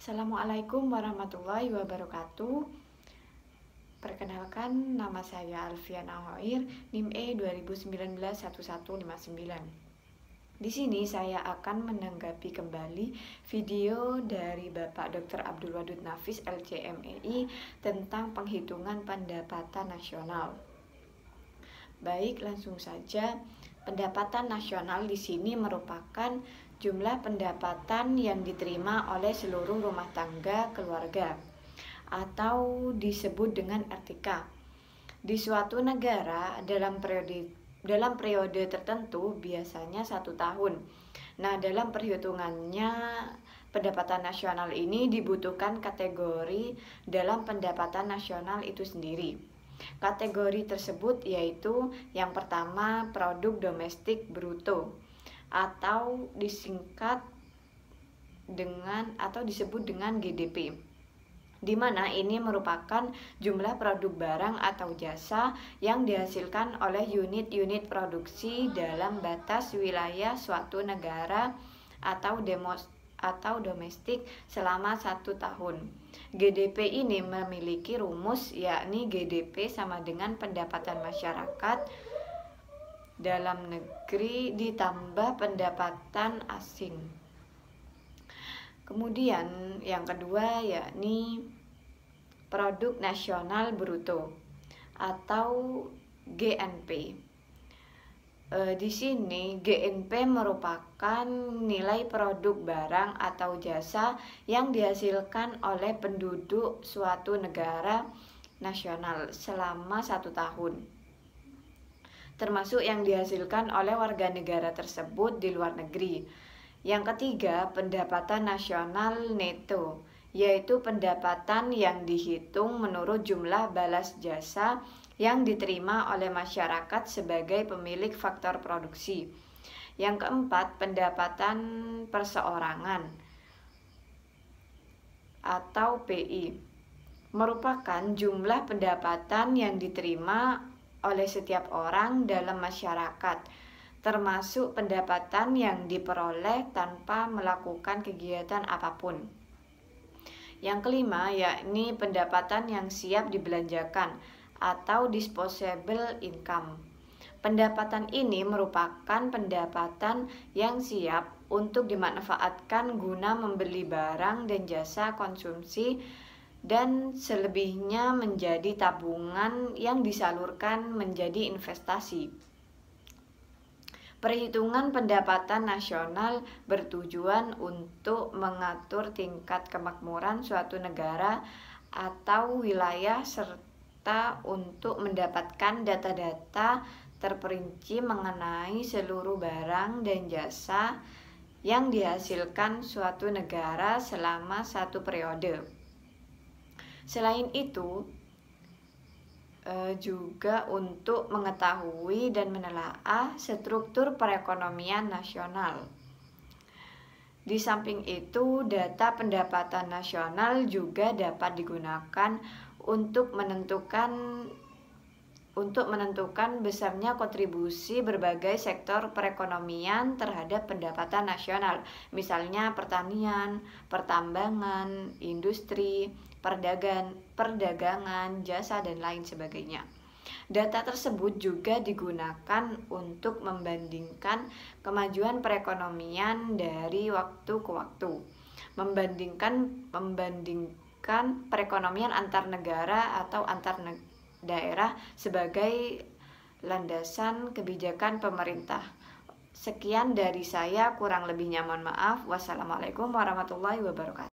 Assalamualaikum warahmatullahi wabarakatuh. Perkenalkan, nama saya Alfiana Hoir, NIM E 20191159. Di sini saya akan menanggapi kembali video dari Bapak Dr. Abdul Wadud Nafis LCMEI tentang penghitungan pendapatan nasional. Baik, langsung saja. Pendapatan nasional di sini merupakan jumlah pendapatan yang diterima oleh seluruh rumah tangga keluarga atau disebut dengan RTK di suatu negara dalam periode tertentu, biasanya 1 tahun. Nah, dalam perhitungannya pendapatan nasional ini dibutuhkan kategori dalam pendapatan nasional itu sendiri. Kategori tersebut yaitu yang pertama produk domestik bruto atau disingkat dengan atau disebut dengan GDP, di mana ini merupakan jumlah produk barang atau jasa yang dihasilkan oleh unit-unit produksi dalam batas wilayah suatu negara atau domestik selama 1 tahun. GDP ini memiliki rumus, yakni GDP sama dengan pendapatan masyarakat dalam negeri ditambah pendapatan asing. Kemudian yang kedua yakni produk nasional bruto atau GNP. Di sini GNP merupakan nilai produk barang atau jasa yang dihasilkan oleh penduduk suatu negara nasional selama 1 tahun, termasuk yang dihasilkan oleh warga negara tersebut di luar negeri. Yang ketiga, pendapatan nasional neto, yaitu pendapatan yang dihitung menurut jumlah balas jasa yang diterima oleh masyarakat sebagai pemilik faktor produksi. Yang keempat, pendapatan perseorangan atau PI, merupakan jumlah pendapatan yang diterima oleh setiap orang dalam masyarakat, termasuk pendapatan yang diperoleh tanpa melakukan kegiatan apapun. Yang kelima, yakni pendapatan yang siap dibelanjakan atau disposable income. Pendapatan ini merupakan pendapatan yang siap untuk dimanfaatkan guna membeli barang dan jasa konsumsi dan selebihnya menjadi tabungan yang disalurkan menjadi investasi. Perhitungan pendapatan nasional bertujuan untuk mengatur tingkat kemakmuran suatu negara atau wilayah serta untuk mendapatkan data-data terperinci mengenai seluruh barang dan jasa yang dihasilkan suatu negara selama 1 periode. Selain itu, juga untuk mengetahui dan menelaah struktur perekonomian nasional. Di samping itu, data pendapatan nasional juga dapat digunakan untuk menentukan besarnya kontribusi berbagai sektor perekonomian terhadap pendapatan nasional, misalnya pertanian, pertambangan, industri, perdagangan, jasa, dan lain sebagainya. Data tersebut juga digunakan untuk membandingkan kemajuan perekonomian dari waktu ke waktu, membandingkan perekonomian antar negara atau antar daerah sebagai landasan kebijakan pemerintah. Sekian dari saya, kurang lebihnya mohon maaf. Wassalamualaikum warahmatullahi wabarakatuh.